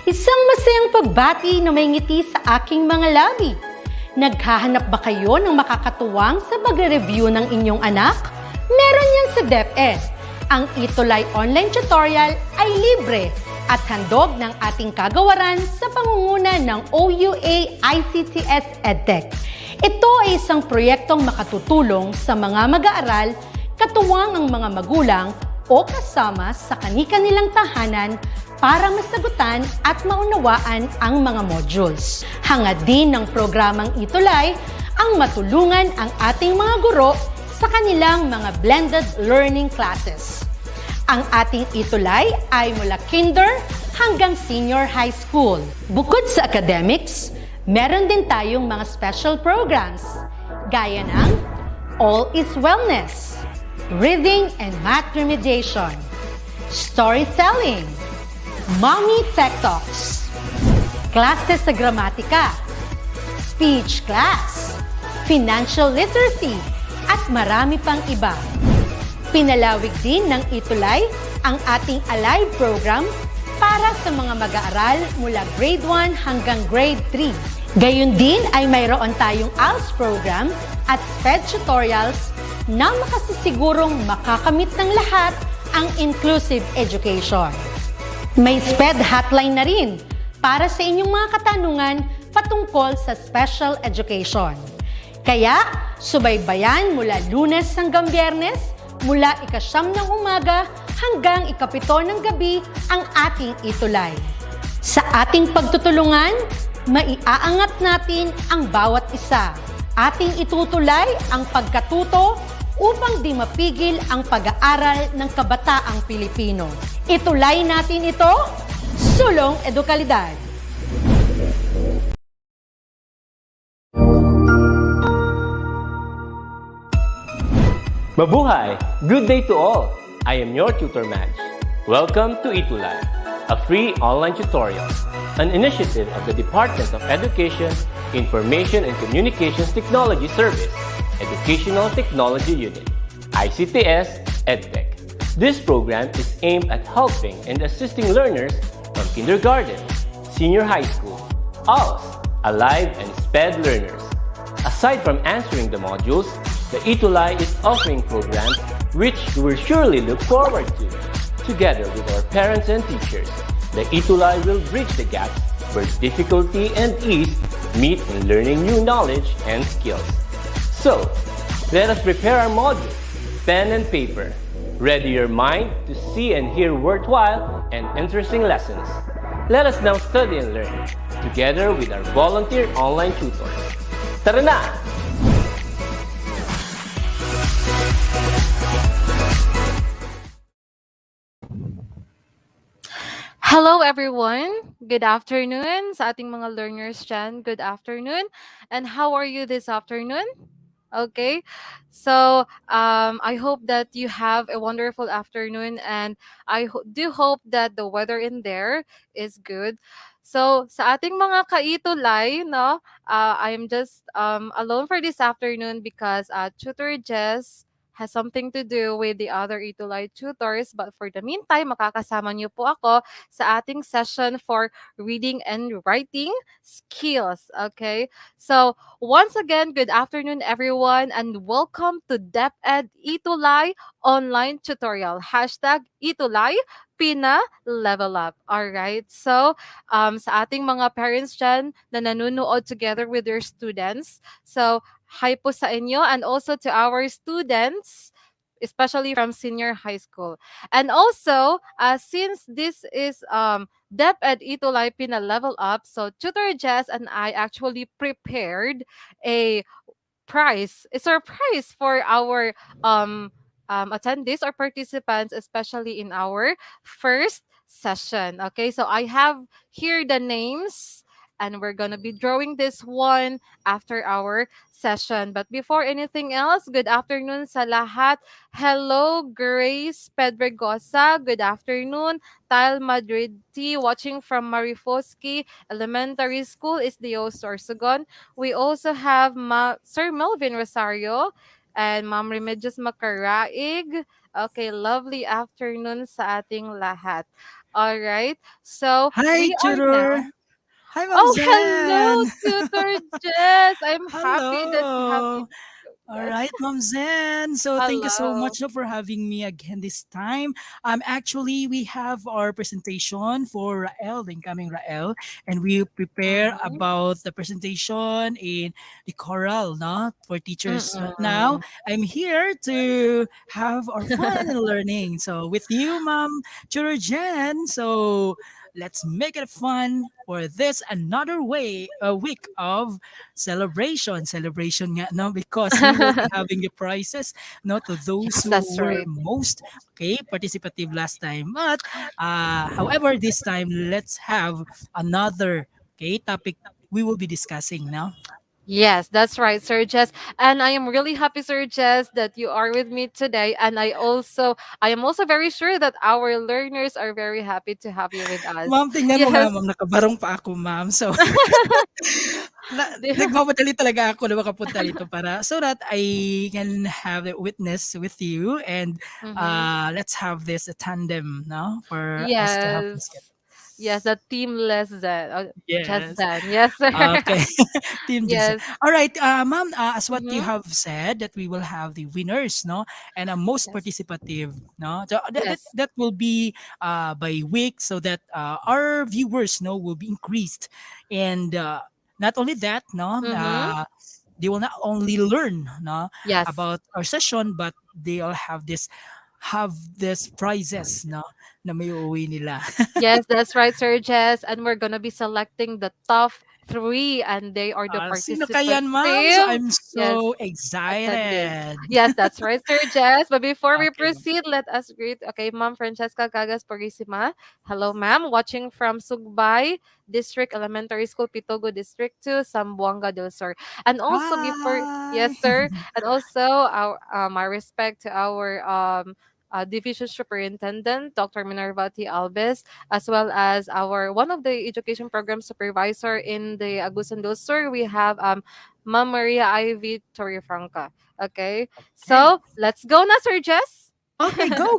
Isang masayang pagbati na may ngiti sa aking mga labi. Naghahanap ba kayo ng makakatuwang sa pagre-review ng inyong anak? Meron yan sa DepEd. Ang ETULay online tutorial ay libre at handog ng ating kagawaran sa pangunguna ng OUA ICTS EdTech. Ito ay isang proyektong makatutulong sa mga mag-aaral, katuwang ang mga magulang o kasama sa kani-kanilang tahanan para masagutan at maunawaan ang mga modules. Hangad din ng programang ETULay ang matulungan ang ating mga guro sa kanilang mga blended learning classes. Ang ating ETULay ay mula kinder hanggang senior high school. Bukod sa academics, meron din tayong mga special programs gaya ng All is Wellness, Reading and Math Remediation, Storytelling, Mommy Tech Talks, Classes sa Gramatika, Speech Class, Financial Literacy, at marami pang iba. Pinalawig din ng ETULay ang ating Alive program para sa mga mag-aaral mula grade 1 hanggang grade 3. Gayun din ay mayroon tayong ALS program at SPED tutorials na makasisigurong makakamit ng lahat ang inclusive education. May SPED hotline na rin para sa inyong mga katanungan patungkol sa special education. Kaya, subaybayan mula Lunes hanggang Biyernes, mula 9:00 ng umaga hanggang 7:00 ng gabi ang ating ETULay. Sa ating pagtutulungan, maiaangat natin ang bawat isa. Ating itutulay ang pagkatuto upang di mapigil ang pag-aaral ng kabataang Pilipino. Itulay natin ito, sulong edukalidad. Mabuhay! Good day to all! I am your tutor Madge. Welcome to ETULay, a free online tutorial, an initiative of the Department of Education, Information and Communications Technology Service, Educational Technology Unit, ICTS EdTech. This program is aimed at helping and assisting learners from kindergarten, senior high school, ALS, Alive, and SPED learners. Aside from answering the modules, the ETULay is offering programs which you will surely look forward to. Together with our parents and teachers, the ETULay will bridge the gaps where difficulty and ease meet in learning new knowledge and skills. So, let us prepare our modules, pen and paper. Ready your mind to see and hear worthwhile and interesting lessons. Let us now study and learn, together with our volunteer online tutors. Tara na! Hello everyone! Good afternoon sa ating mga learners dyan. Good afternoon. And how are you this afternoon? Okay, so I hope that you have a wonderful afternoon, and I do hope that the weather in there is good. So sa ating mga ka-ETULay, no, I am just alone for this afternoon because Tutor Jess has something to do with the other ETULay tutors. But for the meantime, makakasama niyo po ako sa ating session for reading and writing skills. Okay, so once again, good afternoon, everyone, and welcome to DepEd ETULay online tutorial. Hashtag ETULay Pina Level Up. Alright, so sa ating mga parents dyan na nanonood together with their students, so hi po sa inyo, and also to our students, especially from senior high school. And also, since this is DepEd ETULay Pina Level Up, so Tutor Jess and I actually prepared a surprise for our attendees or participants, especially in our first session. Okay, so I have here the names, and we're gonna be drawing this one after our session. But before anything else, good afternoon sa lahat. Hello, Grace Pedregosa. Good afternoon. Tile Madrid T, watching from Marifoski Elementary School, is Dio Sorsogon. We also have Sir Melvin Rosario and Ma'am Remedios Macaraig. Okay, lovely afternoon sa ating lahat. All right. So Hi, we are tutor. now. Hi, Ma'am Oh, hello, Zen. Tutor Jess. I'm happy that you have Hello. been. All Yes. right, Ma'am Zen. So thank you so Hello. much for having me again this time. Actually, we have our presentation for Rael, the incoming Rael, and we prepare Mm-hmm. about the presentation in the choral, no, for teachers. Now, Mm-mm. I'm here to have our fun and learning. So with you, Ma'am Tutor Jen. So let's make it fun for this another way a week of celebration nga, no, because we will be having the prizes, no, to those Yes, who that's were right. most okay participative last time. But however, this time let's have another okay topic we will be discussing now. Yes, that's right, Sir Jess. And I am really happy, Sir Jess, that you are with me today. And I am also very sure that our learners are very happy to have you with us. Ma'am, tingnan mo nga, Yes. ma'am, nakabarong pa ako, ma'am. So, nagmamadali talaga ako na makapunta dito para so that I can have a witness with you and Mm-hmm. let's have this a tandem, no, for us to have this. Yes. Yes, the team less than just Yes. than. Yes, sir. Okay. Team Jensen. Yes. All right, ma'am, as what you Mm-hmm. have said, that we will have the winners, no, and most Yes. participative, no. So Yes. that will be by week, so that our viewers, no, will be increased, and not only that, no, Mm-hmm. they will not only learn, no, Yes. about our session, but they'll have this prizes, no, na may uuwi nila. Yes, that's right, Sir Jess. And we're gonna be selecting the top three, and they are the Sino kayan, participant ma'am? So team. I'm Yes, so attending. excited. Yes, that's right, Sir Jess. But before we Okay, ma'am. proceed, let us greet, okay, Ma'am Francesca Cagas Purisima. Hello, ma'am. Watching from Sugbay District Elementary School, Pitogo District 2, Zamboanga del Sur. And also before, Hi. yes, sir. And also our respect to our Division Superintendent, Dr. Minerva T. Alves, as well as our one of the education program supervisor in the Agusan del Sur. We have Ma'am Maria Ivy Torrefranca. Okay, Okay. so let's go now, Sir Jess. Okay, go,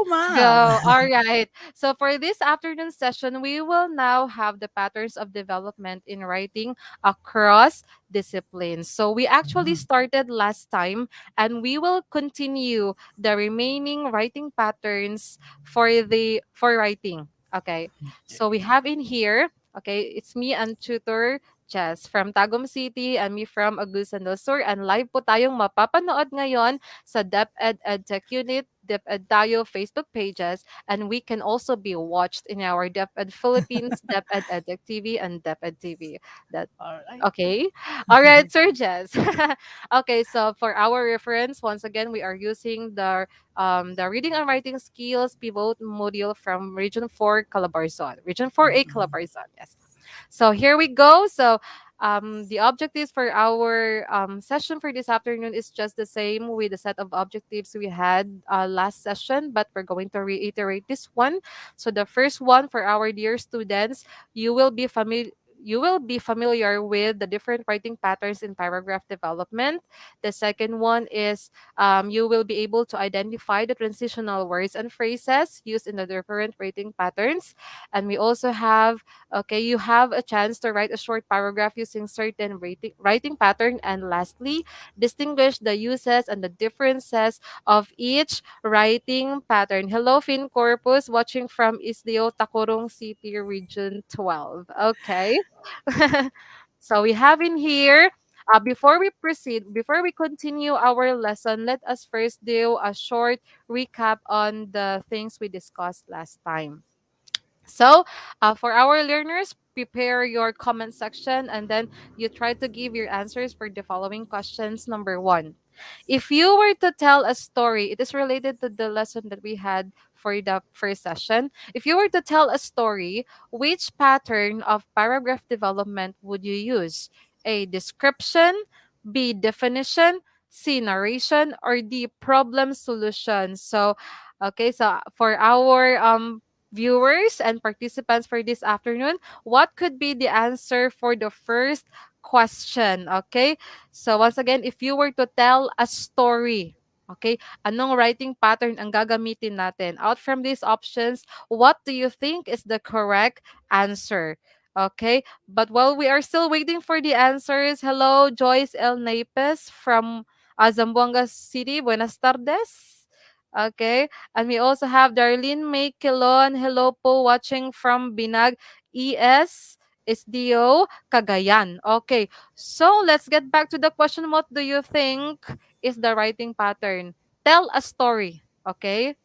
ma'am. Go. All right. So for this afternoon session, we will now have the patterns of development in writing across disciplines. So we actually Mm, started last time, and we will continue the remaining writing patterns for writing. Okay. So we okay. have in here, okay, it's me and tutor Jess from Tagum City and me from Agusan del Sur, and live po tayong mapapanood ngayon sa DepEd EdTech Unit, DepEd Tayo Facebook pages, and we can also be watched in our DepEd Philippines, DepEd EdTech TV, and DepEd TV. That All right. okay? All right, Sir Jess. Okay, so for our reference, once again, we are using the reading and writing skills pivot module from Region 4 Calabarzon. Region 4A Mm-mm. Calabarzon, yes. So here we go. So the objectives for our session for this afternoon is just the same with the set of objectives we had last session, but we're going to reiterate this one. So the first one for our dear students, you will be familiar. You will be familiar with the different writing patterns in paragraph development. The second one is you will be able to identify the transitional words and phrases used in the different writing patterns. And we also have, okay, you have a chance to write a short paragraph using certain writing pattern. And lastly, distinguish the uses and the differences of each writing pattern. Hello, Fin Corpus, watching from Isdeo, Tacorong City, Region 12. Okay. So we have in here, before we proceed, before we continue our lesson, let us first do a short recap on the things we discussed last time. So, for our learners, prepare your comment section and then you try to give your answers for the following questions. Number one, if you were to tell a story, it is related to the lesson that we had for the first session. If you were to tell a story, which pattern of paragraph development would you use? A, description, B, definition, C, narration, or D, problem solution. So, okay, so for our viewers and participants for this afternoon, what could be the answer for the first question? Okay, so once again, if you were to tell a story, Okay? Anong writing pattern ang gagamitin natin? Out from these options, what do you think is the correct answer? Okay? But while we are still waiting for the answers, hello, Joyce L. Napes from Zamboanga City. Buenas tardes. Okay. And we also have Darlene May Kilon. Hello po, watching from Binag ES. SDO Cagayan. Okay. So let's get back to the question. What do you think is the writing pattern? Tell a story. Okay.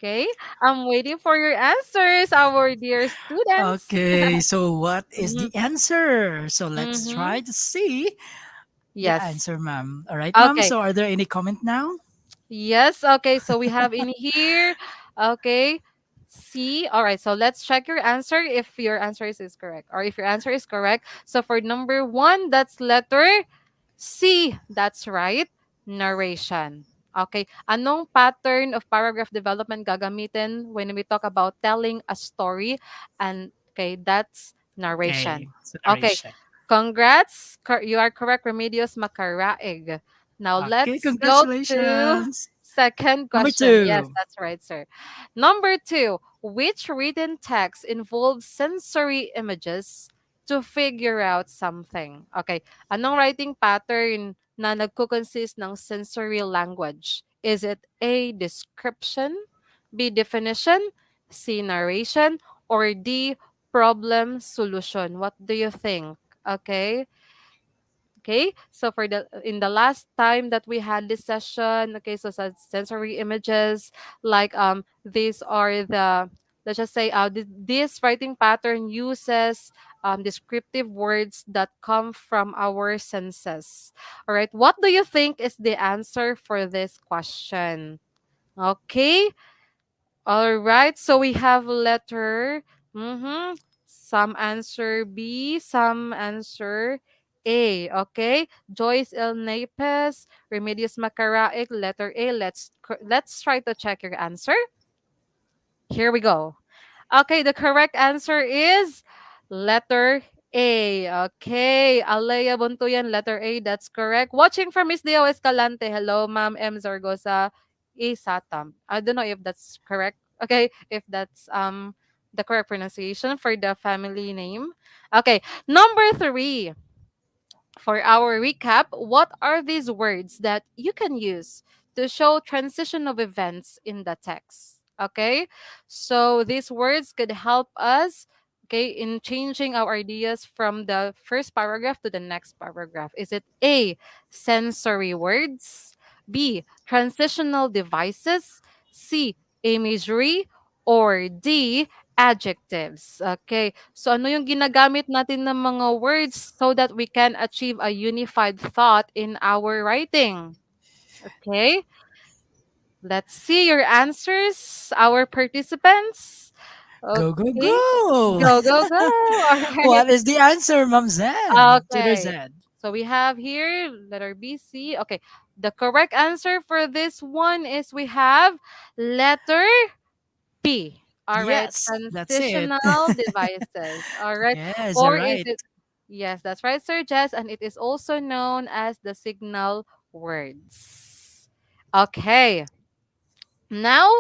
Okay. I'm waiting for your answers, our dear students. Okay, so what is Mhm. the answer? So let's Mhm. try to see the Yes. answer, ma'am. All right, ma'am. Okay. So are there any comment now? Yes. Okay. So we have in here. Okay. C. All right. So let's check your answer if your answer is correct or if your answer is correct. So for number one, that's letter C. That's right. Narration. Okay. Anong pattern of paragraph development gagamitin when we talk about telling a story? And okay, that's Okay, narration. so Okay. narration. Congrats. You are correct, Remedios Macaraig. Now Okay, let's go to congratulations. second Number question. Yes, two. that's right, sir. Number two, which written text involves sensory images to figure out something? Okay, anong writing pattern na nagko-consist ng sensory language? Is it A, description, B, definition, C, narration, or D, problem solution? What do you think? Okay. Okay, so for the in the last time that we had this session, okay, so sensory images, like these are the, let's just say this writing pattern uses descriptive words that come from our senses. All right, what do you think is the answer for this question? Okay, all right, so we have letter. Mm-hmm. Some answer B, some answer A. Okay, Joyce L. Napes, Remedios Macaraig, letter A. Let's try to check your answer. Here we go. Okay, the correct answer is letter A. Okay, Alea Buntuyan, letter A. That's correct. Watching from Miss Dio Escalante. Hello, Ma'am M. Zargosa Isatam. I don't know if that's correct. Okay, if that's the correct pronunciation for the family name. Okay, number three. For our recap, what are these words that you can use to show transition of events in the text? Okay, so these words could help us, okay, in changing our ideas from the first paragraph to the next paragraph. Is it A, sensory words, B, transitional devices, C, imagery, or D, adjectives? Okay, so ano yung ginagamit natin ng mga words so that we can achieve a unified thought in our writing? Okay, let's see your answers, our participants. Go, go, Okay, go. go, go, go. All right. What is the answer, Ma'am Zen? Tutor Okay, Zen. so we have here letter B, C. Okay, the correct answer for this one is we have letter P. All right, Yes, that's it. transitional devices. All right, Yes, you're or is right. it? Yes, that's right, Sir Jess, and it is also known as the signal words. Okay, now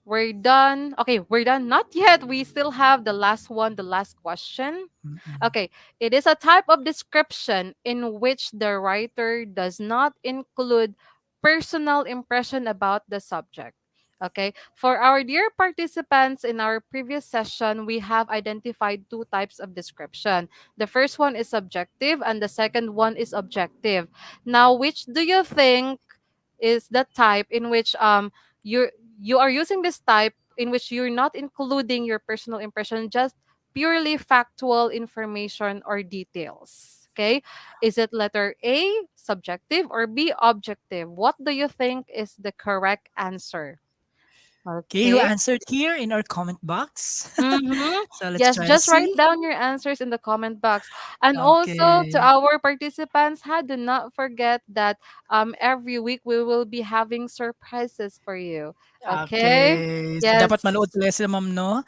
we're done. Okay, we're done. Not yet. We still have the last one, the last question. Mm-mm. Okay, it is a type of description in which the writer does not include personal impression about the subject. Okay, for our dear participants in our previous session, we have identified two types of description. The first one is subjective, and the second one is objective. Now, which do you think is the type in which you you are using this type in which you're not including your personal impression, just purely factual information or details? Okay, is it letter A, subjective, or B, objective? What do you think is the correct answer? Okay, who Okay. answered here in our comment box? Mm-hmm. So let's Yes, try to just write see. down your answers in the comment box. And also to Okay. our participants, do not forget that every week we will be having surprises for you. Okay? Okay. So dapat Yes. manood sila sila ma'am, no?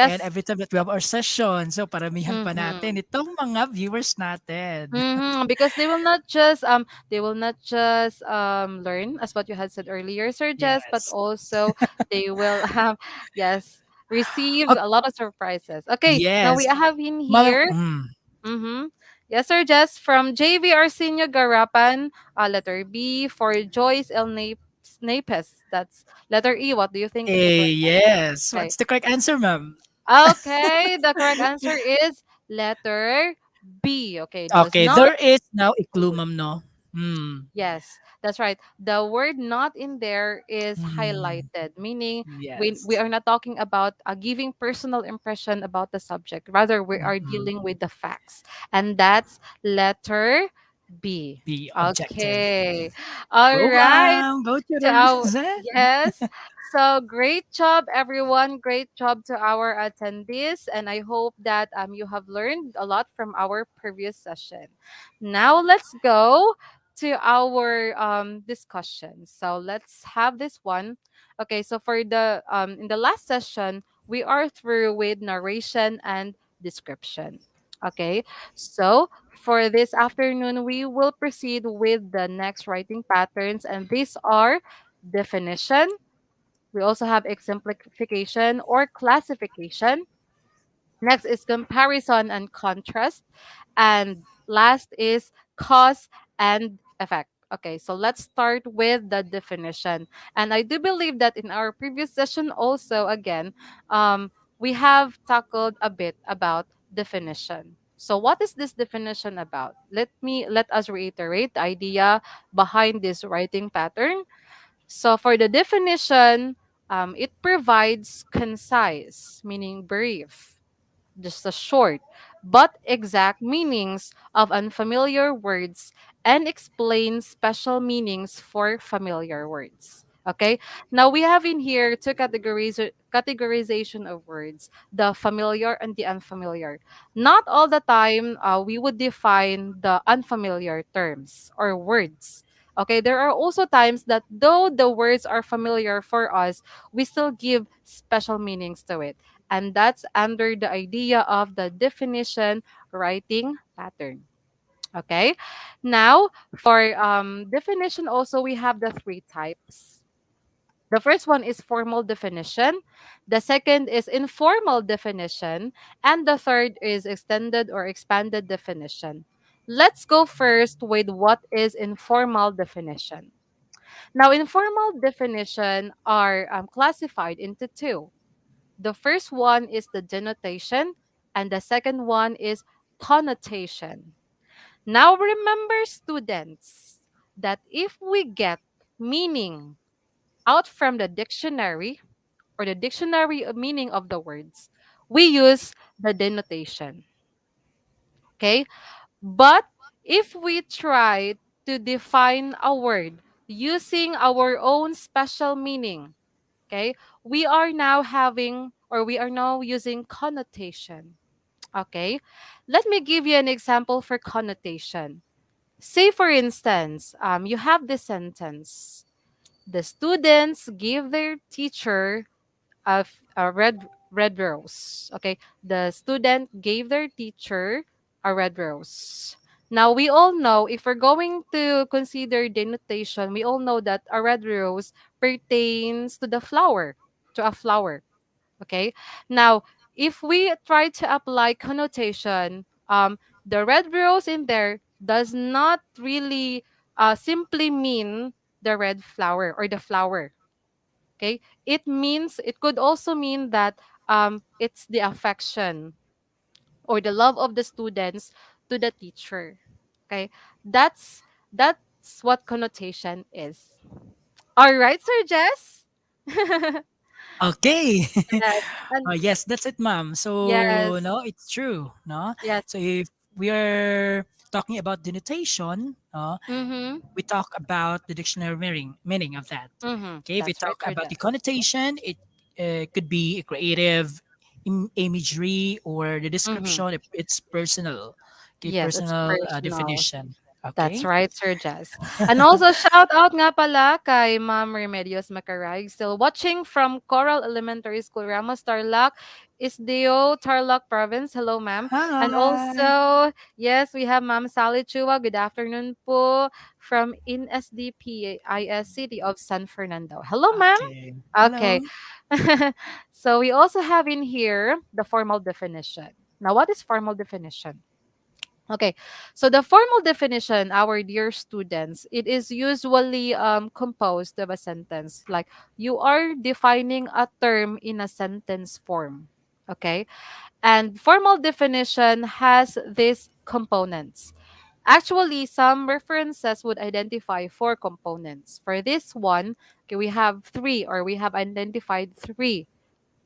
And Yes. every time that we have our session, so paramihan pa Mm-hmm. natin itong mga viewers natin. Because they will not just learn as what you had said earlier, Sir Jess, but Yes. also they will yes, receive Ok a lot of surprises. Okay, now we yes. have in Mga here. Mm-hmm. Yes, Sir Jess, from JV Arsenio Garapan, letter B for Joyce L. Napes. That's letter E. What do you think is the correct answer? yes. Okay. What's the correct answer, ma'am? Okay, the correct answer is letter B. Okay, does Okay, not there is now a clue, include. ma'am, no? Yes, that's right. The word not in there is Hmm. highlighted, meaning we Yes. are not talking about giving personal impression about the subject. Rather, we are Mm. dealing with the facts. And that's letter B. Be objective. Okay. All Go, right. ma'am. Go, To our children. yes. So great job, everyone. Great job to our attendees. And I hope that you have learned a lot from our previous session. Now let's go to our discussion. So let's have this one. Okay, so for the in the last session, we are through with narration and description. Okay, so for this afternoon, we will proceed with the next writing patterns, and these are definition. We also have exemplification or classification. Next is comparison and contrast. And last is cause and effect. Okay, so let's start with the definition. And I do believe that in our previous session, also, again, we have tackled a bit about definition. So, what is this definition about? Let us reiterate the idea behind this writing pattern. So, for the definition, it provides concise, meaning brief, just a short but exact meanings of unfamiliar words and explain special meanings for familiar words. Okay. Now we have in here two categorization of words: the familiar and the unfamiliar. Not all the time we would define the unfamiliar terms or words. Okay, there are also times that though the words are familiar for us, we still give special meanings to it, and that's under the idea of the definition writing pattern. Okay. Now, for definition, also we have the three types. The first one is formal definition. The second is informal definition. And the third is extended or expanded definition. Let's go first with what is informal definition. Now, informal definition are classified into two. The first one is the denotation, and the second one is connotation. Now, remember, students, that if we get meaning out from the dictionary or the dictionary meaning of the words, we use the denotation. Okay? But if we try to define a word using our own special meaning, okay, we are now having or we are now using connotation. Okay, let me give you an example for connotation. Say for instance, you have this sentence: the students give their teacher a red rose. Okay, the student gave their teacher a red rose. Now we all know, if we're going to consider denotation, we all know that a red rose pertains to the flower, to a flower. Okay. Now, if we try to apply connotation, the red rose in there does not really simply mean the red flower or the flower. Okay, it could also mean that it's the affection or the love of the students to the teacher. Okay, that's that's what connotation is. All right, Sir Jess. Yes, Okay. and Yes, that's it, ma'am. So, yes, no, it's true, no? yes. So, if we are talking about denotation, Mm-hmm. we talk about the dictionary meaning of that. Mm-hmm. Okay, if we That's right, talk Sir about the Jess. connotation, could be creative imagery, or the Mm-hmm. description if it's personal. Okay, Yes, it's personal personal. definition. That's Okay. right, Sir Jess. And also shout out nga pala kay Ma'am Remedios Macaray, still watching from Coral Elementary School, Ramos Tarlac, Isdeo, Tarlac Province. Hello, ma'am. And Hi. also, yes, we have Ma'am Sally Chua. Good afternoon po from INSDPIS City of San Fernando. Hello, ma'am. Okay. Okay. Hello. So we also have in here the formal definition. Now, what is formal definition? Okay, so the formal definition, our dear students, it is usually composed of a sentence. Like you are defining a term in a sentence form. Okay, and formal definition has these components. Actually, some references would identify four components. For this one, okay, we have three, or we have identified three.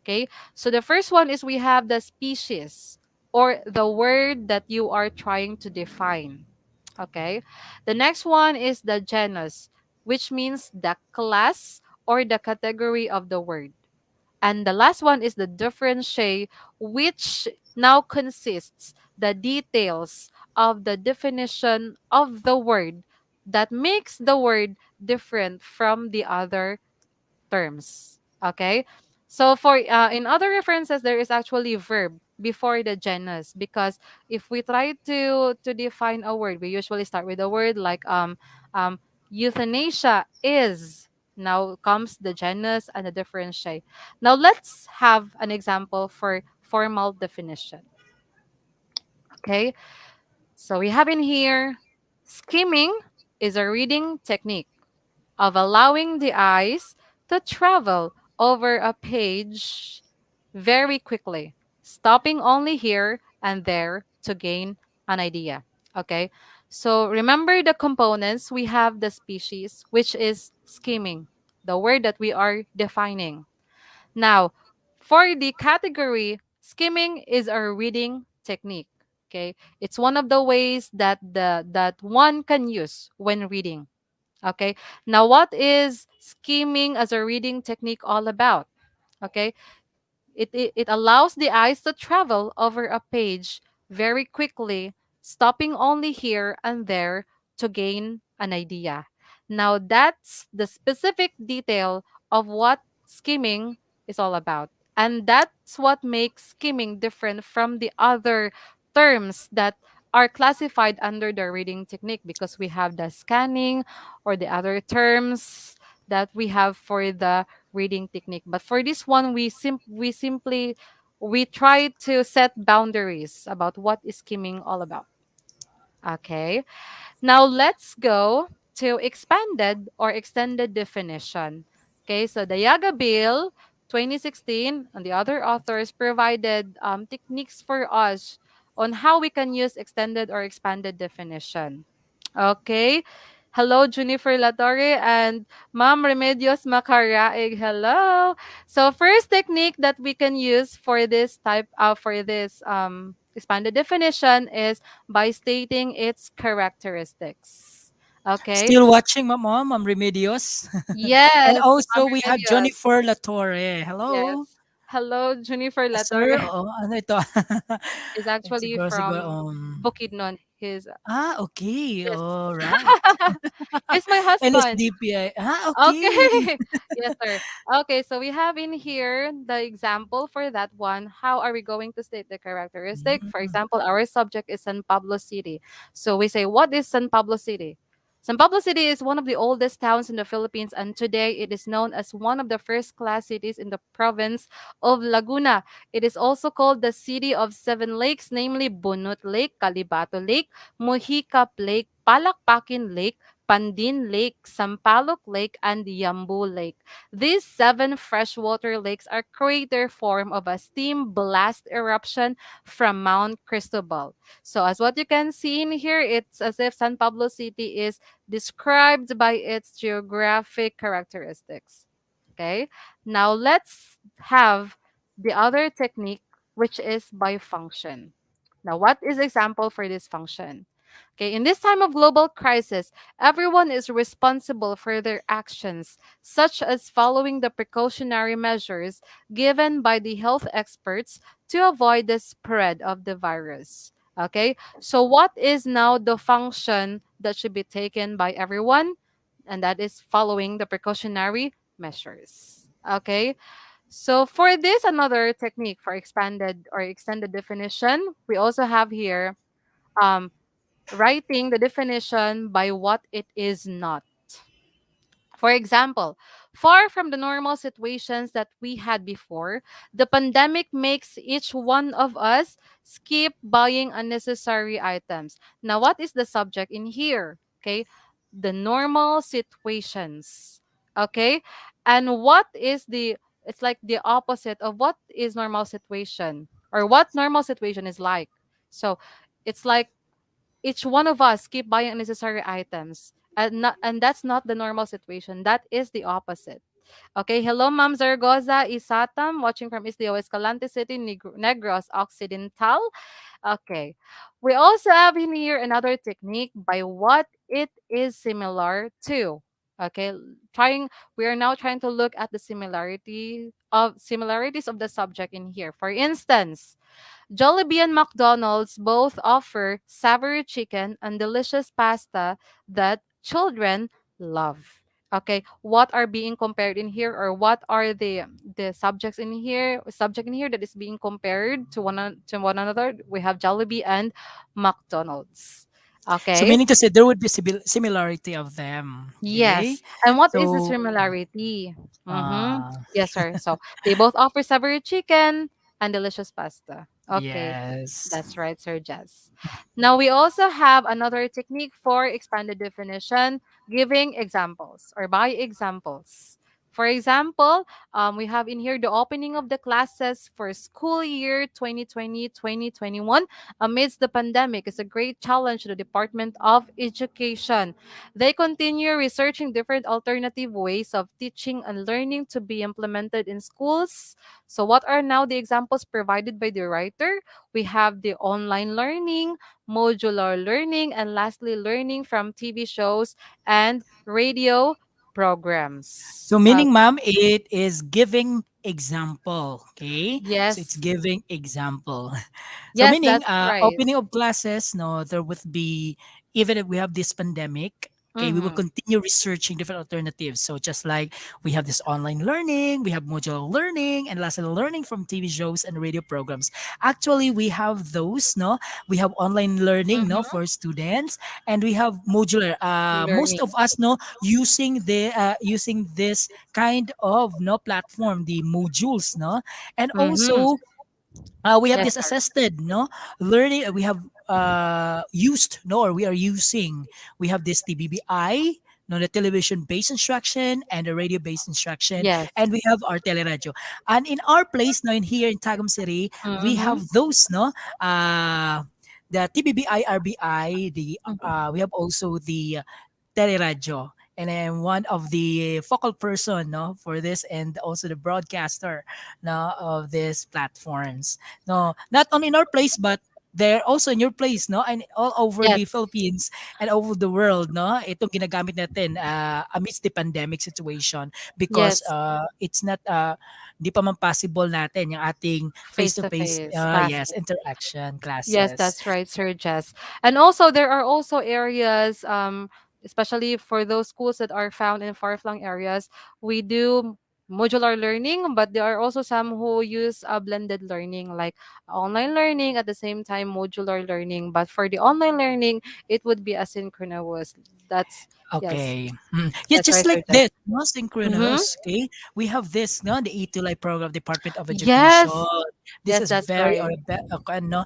Okay. So the first one is we have the species or the word that you are trying to define. Okay. The next one is the genus, which means the class or the category of the word. And the last one is the differentiate, which now consists the details of the definition of the word that makes the word different from the other terms. Okay? So for in other references there is actually verb before the genus, because if we try to define a word, we usually start with a word like um euthanasia is, now comes the genus and the differentiate. Now let's have an example for formal definition. Okay? So we have in here skimming is a reading technique of allowing the eyes to travel over a page very quickly, stopping only here and there to gain an idea. Okay, so remember the components. We have the species, which is skimming, the word that we are defining. Now, for the category, skimming is a reading technique. Okay, it's one of the ways that that one can use when reading. Okay. Now, what is skimming as a reading technique all about? Okay. It allows the eyes to travel over a page very quickly, stopping only here and there to gain an idea. Now, that's the specific detail of what skimming is all about. And that's what makes skimming different from the other terms that are classified under the reading technique, because we have the scanning or the other terms that we have for the reading technique. But for this one, we simply we try to set boundaries about what is skimming all about. Okay. Now let's go to expanded or extended definition. Okay, so the Yaga Bill 2016 and the other authors provided techniques for us on how we can use extended or expanded definition. Okay. Hello, Junifer Latorre and Ma'am Remedios Macaraig. Hello. So first technique that we can use for this type for this expanded definition is by stating its characteristics. Okay. Still watching, Mom Remedios. And Yes, Ma'am also we have Remedios. Jennifer Latorre. Hello. Yes. Hello, Junifer Sir, Latorre ano ito? is actually Siguro, siguro, from Bukidnon. His okay, yes. all right. He's my husband. NSDPI. Okay. Okay. Yes, sir. Okay, so we have in here the example for that one. How are we going to state the characteristic? For Mm, example, our subject is San Pablo City. So we say, what is San Pablo City? San Pablo City is one of the oldest towns in the Philippines, and today it is known as one of the first class cities in the province of Laguna. It is also called the City of Seven Lakes, namely Bunut Lake, Calibato Lake, Muhicap Lake, Palakpakin Lake, Pandin Lake, Sampaloc Lake, and Yambu Lake. These seven freshwater lakes are crater form of a steam blast eruption from Mount Cristobal. So as what you can see in here, it's as if San Pablo City is described by its geographic characteristics. Okay. Now let's have the other technique, which is by function. Now, what is example for this function? Okay, in this time of global crisis, everyone is responsible for their actions, such as following the precautionary measures given by the health experts to avoid the spread of the virus. Okay, so what is now the function that should be taken by everyone? And that is following the precautionary measures. Okay, so for this, another technique for expanded or extended definition, we also have here um, writing the definition by what it is not. For example, far from the normal situations that we had before, the pandemic makes each one of us skip buying unnecessary items. Now, what is the subject in here? Okay, the normal situations. Okay, and what is the it's like the opposite of what is normal situation or what normal situation is like. So, it's like each one of us keep buying unnecessary items and that's not the normal situation, that is the opposite. Okay, hello Ma'am Zaragoza Isatam, watching from Islio Escalante City, Negros Occidental. Okay, we also have in here another technique by what it is similar to. Okay, trying we are now trying to look at the similarities of the subject in here. For instance, Jollibee and McDonald's both offer savory chicken and delicious pasta that children love. Okay, what are being compared in here, or what are the subject in here that is being compared to one another? We have Jollibee and McDonald's. So Okay. meaning to say there would be similarity of them. Okay. Yes. And what is the So similarity? Mm-hmm. uh Yes, sir. So they both offer savory chicken and delicious pasta. Okay. yes. That's right, Sir Jess. Now we also have another technique for expanded definition, giving examples or by examples. For example, we have in here the opening of the classes for school year 2020-2021 amidst the pandemic is a great challenge to the Department of Education. They continue researching different alternative ways of teaching and learning to be implemented in schools. So, what are now the examples provided by the writer? We have the online learning, modular learning, and lastly, learning from TV shows and radio So programs. meaning, ma'am, it is giving example. Okay. So it's Yes, giving example. So yes, meaning, that's right. opening of classes, no, there would be, even if we have this pandemic, okay, we will Mm-hmm. continue researching different alternatives. So just like we have this online learning, we have modular learning, and lastly, learning from TV shows and radio programs. Actually, we have those, no, we have online learning, no, Mm-hmm. for students, and we have modular. Most Learning. of us, no, using this kind of no platform, the modules, no, and Mm-hmm. also we have Yes, this sir. assisted no learning. We have used no or we are using, we have this TBBI, no, the television based instruction and the radio based instruction, Yes. and we have our teleradio. And in our place now in here in Tagum City, we Mm-hmm. have those no the TBBI RBI, the we have also the Teleradio. And I'm one of the focal person no for this, and also the broadcaster no of these platforms. No, not only in our place, but they're also in your place, no, and all over Yes. the Philippines and over the world, no. Itong ginagamit natin amidst the pandemic situation, because Yes. it's not di pa man possible natin yung ating face Face to to face, face yes, classes. interaction Yes, classes. that's right, Sir Jess. And also, there are also areas, especially for those schools that are found in far-flung areas, we do modular learning, but there are also some who use blended learning, like online learning at the same time modular learning. But for the online learning, it would be asynchronous. That's yes, Okay. Yeah, that's just right, Sir like Jess. this, no, Mm-hmm. synchronous. Okay, we have this, no, the ETULay program, Department of Education. Yes, This yes, is that's very right. no,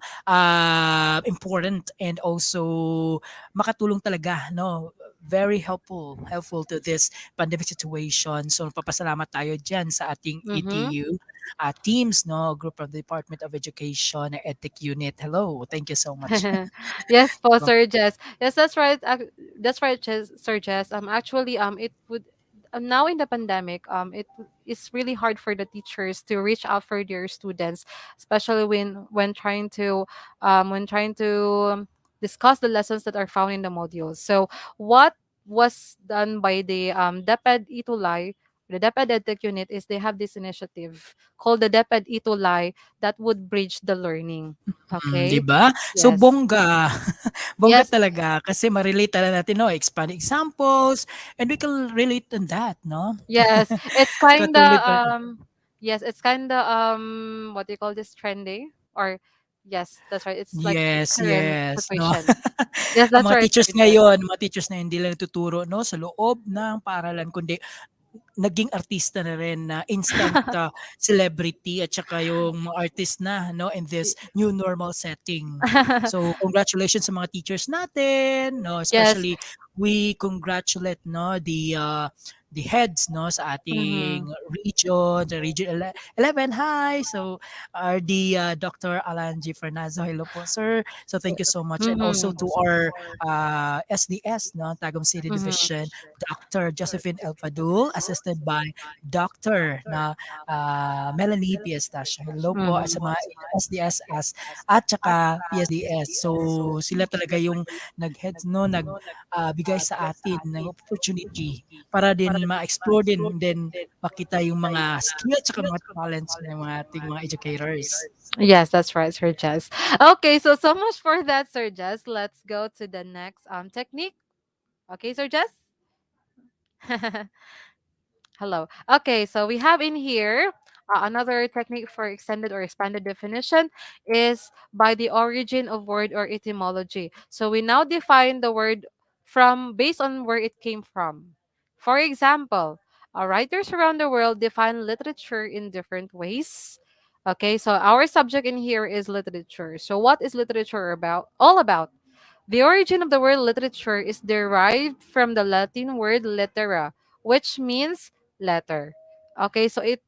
important, and also makatulong talaga, no, very helpful to this pandemic situation. So papasalamat tayo diyan sa ating Mm-hmm. ETU teams, no, group of the Department of Education, EdTech Unit. Hello, thank you so much. Yes, po, Sir Jess. Yes, that's right. That's right, Sir Jess. Actually, it would now in the pandemic, it's really hard for the teachers to reach out for their students, especially when trying to discuss the lessons that are found in the modules. So what was done by the DepEd ETULay, the DepEd EdTech unit, is they have this initiative called the DepEd ETULay that would bridge the learning. Mm, 'di Okay. ba? So Yes. bongga. Bongga Yes. talaga kasi ma-relate talaga natin 'no, expand examples and we can relate on that 'no. Yes. It's kinda Katulad pa yes, it's kinda what do you call this, trendy? Or yes, that's right. It's like yes, current yes 'no. situation. Yes, Ang that's mga right, teachers Sir Jess. ngayon, mga teachers na hindi lang nagtuturo 'no, sa loob ng paaralan kundi naging artista na rin na instant, celebrity at saka yung mga artist na 'no, in this new normal setting. So, congratulations sa mga teachers natin 'no, Yes. especially we congratulate 'no, the heads 'no, sa Mhm. ating region, the Region 11. Hi! So, the Dr. Alan G. Fernando, hello po sir. So, thank you so much and also Mhm. to our, SDS 'no, Tagum City Mhm. Division Dr. Josephine Elpadul, assisted by Dr. na Melanie Piestacio. Hello po Mhm. sa mga SDSS at saka PSDS. So sila talaga yung nag-heads no, bigay sa atin ng opportunity para din ma-explore din makita yung mga skills at mga talents ng mga ating mga educators. Yes, that's right, Sir Jess. Okay, so so much for that, Sir Jess. Let's go to the next technique. Okay, Sir Jess? Hello. Okay, so we have in here another technique for extended or expanded definition is by the origin of word or etymology. So we now define the word from based on where it came from. For example, writers around the world define literature in different ways. Okay, so our subject in here is literature. So what is literature about? All about? The origin of the word literature is derived from the Latin word litera, which means letter. Okay, so it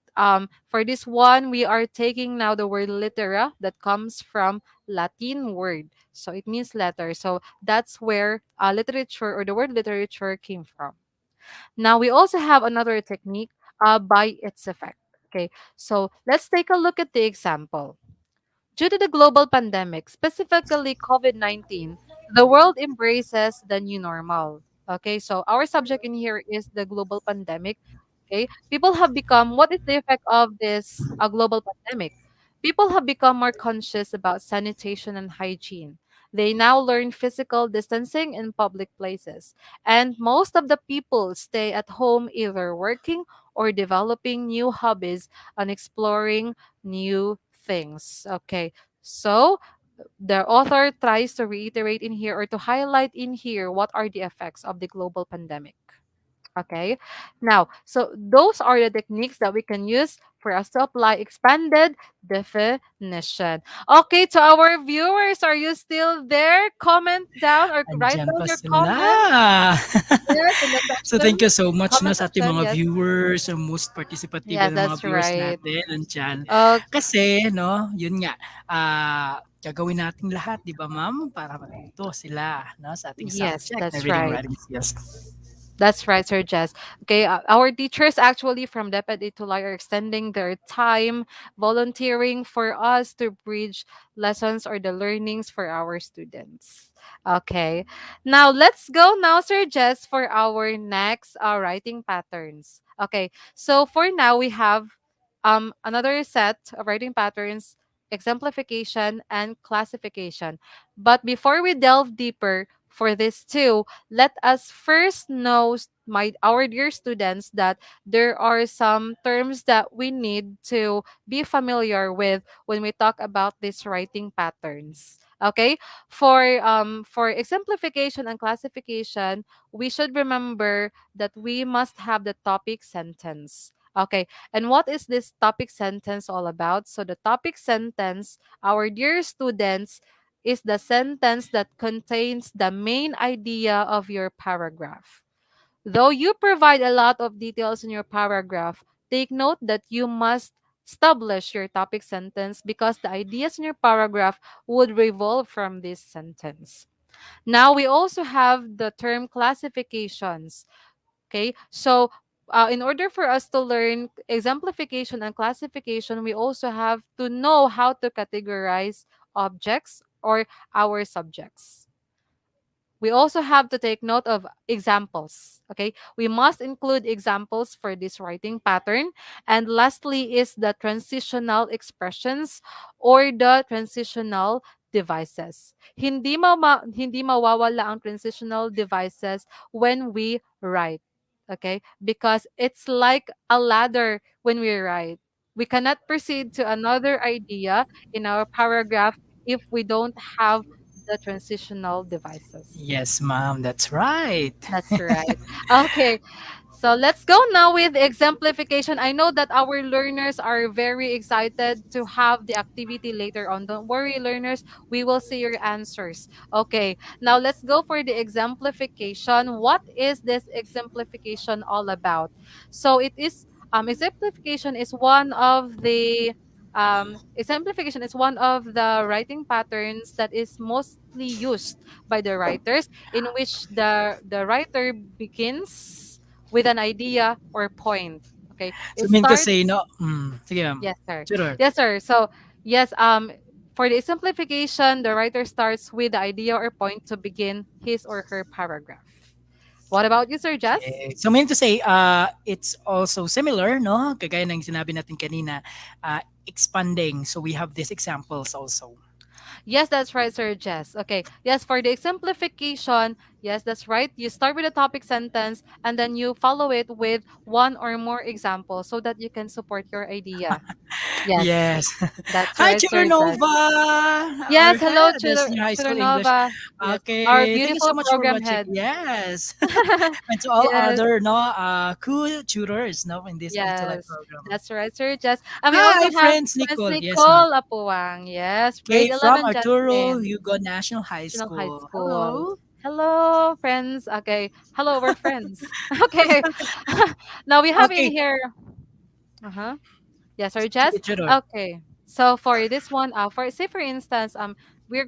for this one we are taking now the word litera that comes from Latin word. So it means letter. So that's where literature or the word literature came from. Now we also have another technique by its effect. Okay, so let's take a look at the example. Due to the global pandemic, specifically COVID-19, the world embraces the new normal. Okay, so our subject in here is the global pandemic. Okay, people have become, what is the effect of this global pandemic? People have become more conscious about sanitation and hygiene. They now learn physical distancing in public places. And most of the people stay at home either working or developing new hobbies and exploring new things. Okay, so the author tries to reiterate in here or to highlight in here what are the effects of the global pandemic. Okay. Now, so those are the techniques that we can use for us to apply expanded definition. Okay, to our viewers, are you still there? Comment down or write Andiyan down pa your sila. comment. Yes, in the So section, thank you so much 'no, comment sa ating section. mga Yes. viewers, yung most participative Yes, ng mga that's viewers right. natin nandiyan. Okay. Kasi 'no, yun nga, gagawin nating lahat 'di ba ma'am, para matuto sila 'no, sa ating Yes, subject na that's reading right. writing skills. That's right, Sir Jess. Okay, our teachers actually from DepEd ETULay are extending their time volunteering for us to bridge lessons or the learnings for our students. Okay, now let's go now, Sir Jess, for our next writing patterns. Okay, so for now we have another set of writing patterns, exemplification and classification. But before we delve deeper for this too, let us first know my our dear students that there are some terms that we need to be familiar with when we talk about these writing patterns. Okay, for exemplification and classification, we should remember that we must have the topic sentence. Okay, and what is this topic sentence all about? So the topic sentence, our dear students, is the sentence that contains the main idea of your paragraph. Though you provide a lot of details in your paragraph, take note that you must establish your topic sentence because the ideas in your paragraph would revolve from this sentence. Now, we also have the term classifications. Okay, so in order for us to learn exemplification and classification, we also have to know how to categorize objects or our subjects. We also have to take note of examples. Okay, we must include examples for this writing pattern. And lastly is the transitional expressions or the transitional devices. Hindi mawawala ang transitional devices when we write. Okay, because it's like a ladder when we write. We cannot proceed to another idea in our paragraph if we don't have the transitional devices. Yes, ma'am, that's right. That's right. Okay. So let's go now with exemplification. I know that our learners are very excited to have the activity later on. Don't worry, learners. We will see your answers. Okay. Now let's go for the exemplification. What is this exemplification all about? So it is exemplification is one of the exemplification is one of the writing patterns that is mostly used by the writers, in which the writer begins with an idea or point. Okay, So it mean to say, starts. no, sige ma'am. Yes, sir. Tutor. Yes, sir. So yes, for the simplification, the writer starts with the idea or point to begin his or her paragraph. What about you, Sir Jess? Okay. So meaning to say, it's also similar, no? Kagaya ng sinabi natin kanina, expanding. So we have these examples also. Yes, that's right, Sir Jess. Okay. Yes, for the exemplification, yes, that's right. You start with a topic sentence and then you follow it with one or more examples so that you can support your idea. Yes, Yes. that's Hi, right, Sir Jess. Chernova, our Yes, hello, head of senior high school English. Nova. Yes, our Okay, thank you so beautiful much for program watching. head. Yes. And to all Yes, other no cool tutors no in this ETULay yes, program. that's right, Sir Jess. And we also Hi, have friends, Miss Nicole. Yes, ma'am. Nicole Apuang. Yes, grade Okay, from 11 Arturo Jasmine, Hugo National High National High School. School. Hello. Hello, friends. Okay, hello, we're friends. Okay, now we have in Okay, here. Uh huh. Yes, or sige, Jess. tutor. Okay. So for this one, for say for instance, we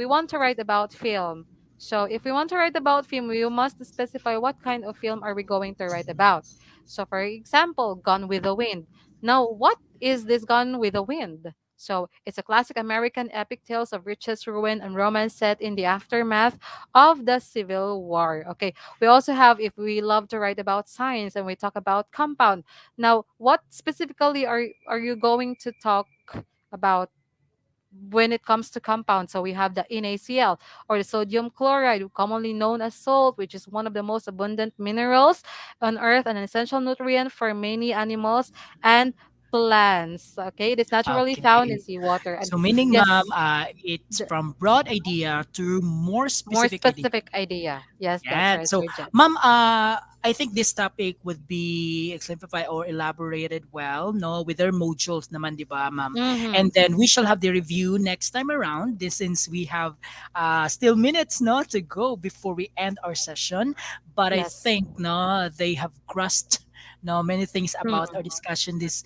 want to write about film. So if we want to write about film, we must specify what kind of film are we going to write about. So for example, Gone with the Wind. Now, what is this Gone with the Wind? So it's a classic American epic tales of riches, ruin, and romance set in the aftermath of the Civil War. Okay. We also have, if we love to write about science and we talk about compound. Now, what specifically are you going to talk about when it comes to compounds? So we have the NaCl, or the sodium chloride, commonly known as salt, which is one of the most abundant minerals on earth and an essential nutrient for many animals and plants. Okay, it is naturally found in Okay. seawater. And So meaning, ma'am, yes, it's the from broad idea to more more specific idea. specific idea. Yes, that's Yeah. right, So, Sir Jess. ma'am, I think this topic would be exemplified or elaborated well, no, with their modules naman, di ba, ma'am? Mm-hmm. And then we shall have the review next time around. This since we have still minutes, no, to go before we end our session. But I Yes. think, no, they have grasped, no, many things about Mm. our discussion this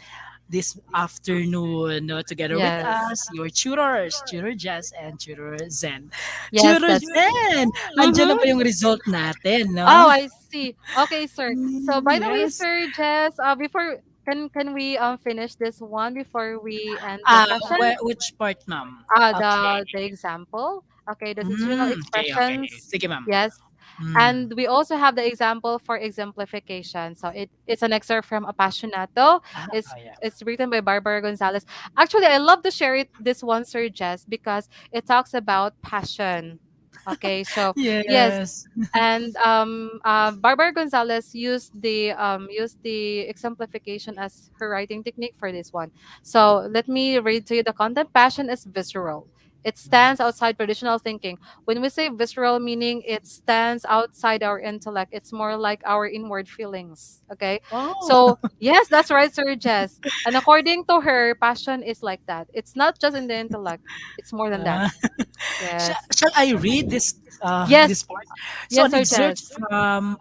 afternoon, no, together with Yes. us, your tutors, Tutor Jess and Tutor Zen. Yes, Tutor that's right. Zen! Andiyan na Mm-hmm. ba yung result natin, Oh, no? I see. Okay, sir. So by the way, Yes. Sir Jess, before can we finish this one before we end the session? Which part, ma'am? Okay. The example. Okay, the traditional Okay, okay. expressions. Sige, ma'am. Yes. Mm. And we also have the example for exemplification. So it's an excerpt from Appassionato. It's Yeah. it's written by Barbara Gonzalez. Actually, I love to share it this one, Sir Jess, because it talks about passion. Okay, so yes, Yes. and Barbara Gonzalez used the exemplification as her writing technique for this one. So let me read to you the content. Passion is visceral. It stands outside traditional thinking. When we say visceral, meaning it stands outside our intellect, it's more like our inward feelings. Okay, Oh. so yes, that's right, Sir Jess. And according to her, passion is like that. It's not just in the intellect; it's more than that. Uh, Yes, shall I read this yes, part? So yes, an Sir excerpt Jess. from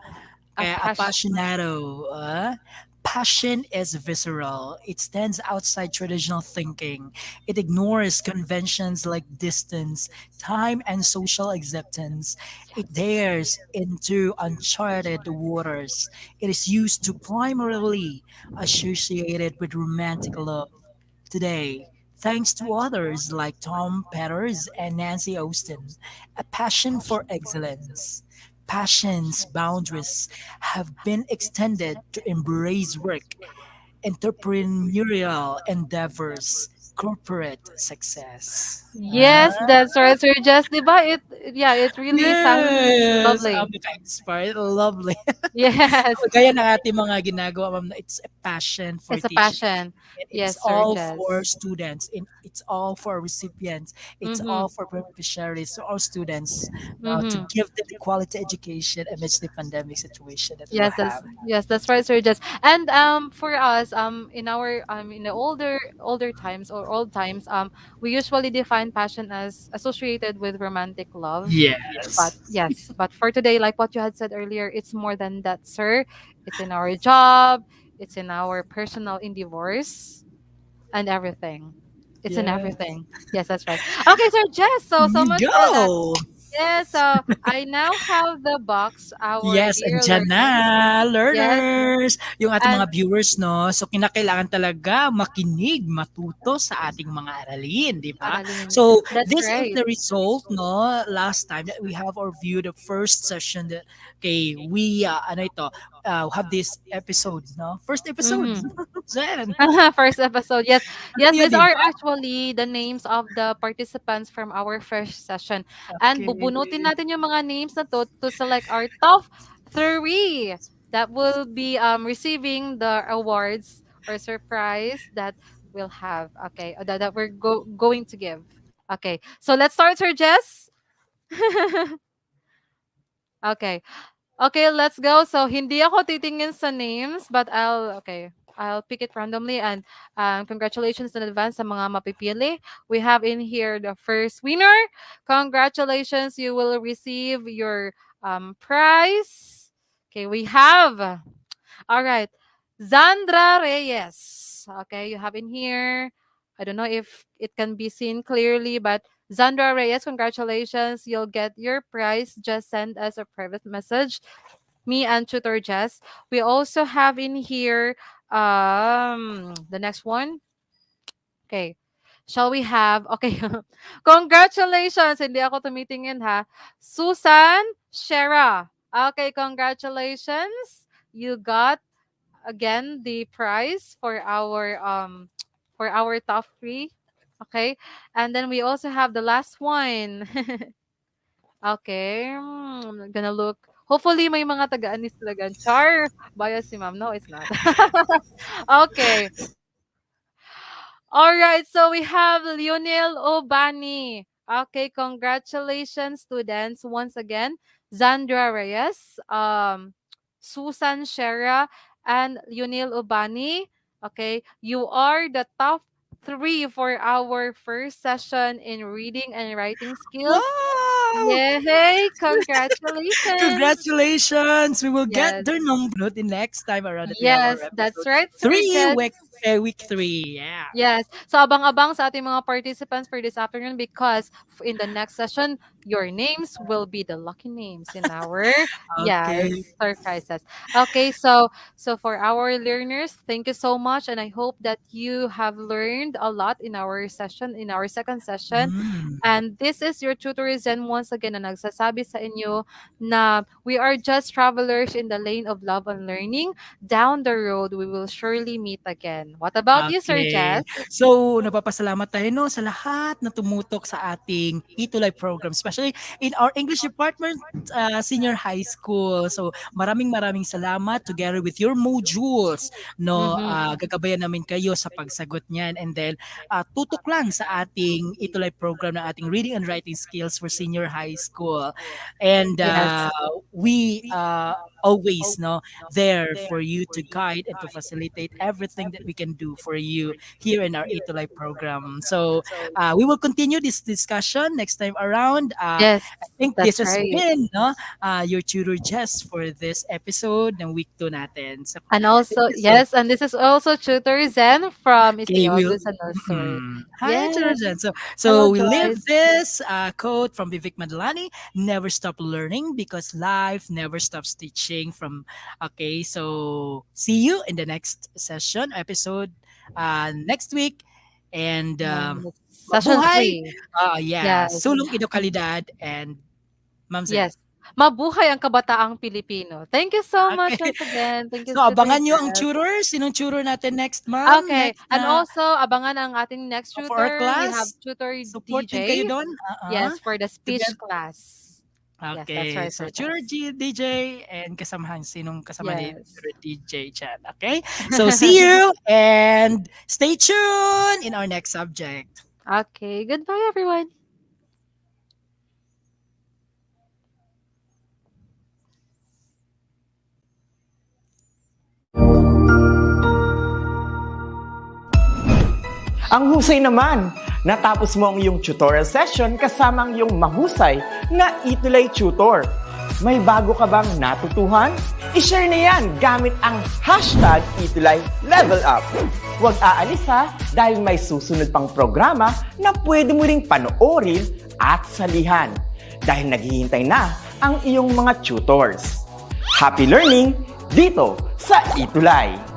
A passion. Appassionato. Passion is visceral. It stands outside traditional thinking. It ignores conventions like distance, time, and social acceptance. It dares into uncharted waters. It is used to primarily associated with romantic love. Today, thanks to others like Tom Petters and Nancy Austin. A passion for excellence. Passion's boundaries have been extended to embrace work, entrepreneurial endeavors, corporate success. Yes, that's right, Sir Jess. Diba? Yeah, it really sounds Yes, lovely. inspired, lovely. Yes, Gaya ng ating mga ginagawa, ma'am, na it's a passion for it's a teaching. passion. And it's Yes, Sir all for Jess. students. It's all for recipients. It's Mm-hmm. all for beneficiaries, so all students, to Mm-hmm. give them the quality education amidst the pandemic situation that we will Yes, have. that's right, Sir Jess. And for us, in our in the older times or old times, we usually define passion as associated with romantic love. But Yes. yes, but for today, like what you had said earlier, it's more than that, sir. It's in our job, it's in our personal endeavors and everything. It's in Yeah. everything. Yes, that's right. Okay, Sir Jess, so much for that. Go! Yes, so I now have the box, our Yes, dear andyan learners. na, Yes, learners! Yung ating and mga viewers, no? So, kinakailangan talaga makinig, matuto sa ating mga aralin, di ba? Aralene. So, That's this is right. the result, no? Last time that we have our view, the first session that, okay, we, ano ito, have this episode, no? First episode. Mm-hmm. Zen. First episode. Yes. Ano Yes, yun, these di are ba? actually the names of the participants from our first session. And Okay. bubunutin natin yung mga names na to select our top three that will be receiving the awards or surprise that we'll have. Okay. That we're going to give. Okay. So let's start, Sir Jess. Okay. Okay, let's go. So, hindi ako titingin sa names, but I'll pick it randomly and congratulations in advance sa mga mapipili. We have in here the first winner. Congratulations, you will receive your prize. Okay, we have, all right, Zandra Reyes. Okay, you have in here. I don't know if it can be seen clearly, but Zandra Reyes, congratulations. You'll get your prize. Just send us a private message, me and Tutor Jess. We also have in here the next one. Okay. Shall we have okay. Congratulations. Hindi ako tumitingin ha. Susan Shera. Okay, congratulations. You got again the prize for our top 3. Okay? And then we also have the last one. Okay. I'm gonna look. Hopefully may mga taga-anis talaga. Char! Bias si ma'am. No, it's not. Okay. All right. So we have Lionel Obani. Okay. Congratulations, students. Once again, Zandra Reyes, Susan Shera, and Lionel Obani. Okay. You are the top 3 for our first session in reading and writing skills. Wow! Yay! Congratulations! Congratulations! We will get Yes. their number the next time around that we have our Yes, that's episode right, Sir three, Jet. week 3. Yeah. Yes. So abang-abang sa ating mga participants for this afternoon because in the next session, your names will be the lucky names in our Okay. yes surprises. Okay, so for our learners, thank you so much, and I hope that you have learned a lot in our session, in our second session. Mm. And this is your tutor Zen once again na nagsasabi sa inyo na we are just travelers in the lane of love and learning. Down the road, we will surely meet again. What about you, Sir Okay. Jess? So, napapasalamat tayo, no, sa lahat na tumutok sa ating ETULay program, especially in our English department, senior high school. So, maraming salamat together with your modules, no. Mm-hmm. Gagabayan namin kayo sa pagsagot niyan, and then tutok lang sa ating ETULay program na ating reading and writing skills for senior high school. And Yes. we always, no, there for you to guide and to facilitate everything that we can do for you here in our ETULay program. So we will continue this discussion next time around. Yes, I think this that's has right. been, no, your tutor Jess for this episode ng week 2 natin. So And thank also, you so yes, and this is also Tutor Zen from Okay, we'll. Istiagus and Nursery. Hi, Yes. Children. So Hello, we live guys. this quote from Vivek Madlani: "Never stop learning because life never stops teaching." From okay, so see you in the next session episode next week. and Session mabuhay. 3. Yeah, Yes. sulong edukalidad and Ma'am Zed. Yes. Mabuhay ang kabataang Pilipino. Thank you so much Okay. once again. Thank you, So, Tutor abangan nyo ang Jess. tutor. Sinong tutor natin next, ma'am? Okay. Next And na also, abangan ang ating next for our tutor. We have class. Tutor Support din kayo DJ. doon. Yes, for the speech Together. class. Yes, Okay, that's right. so for Tutor class. DJ and kasamahan, sinong kasama ni Yes. Tutor DJ Chan. Okay? So, see you and stay tuned in our next subject. Okay. Goodbye, everyone. Ang husay naman! Natapos mo ang iyong tutorial session kasama ang iyong mahusay na ETULay tutor. May bago ka bang natutuhan? I-share na yan gamit ang hashtag #ETULayLevelUp. Huwag aalis ha dahil may susunod pang programa na pwede mo ring panoorin at salihan dahil naghihintay na ang iyong mga tutors. Happy learning dito sa ETULay!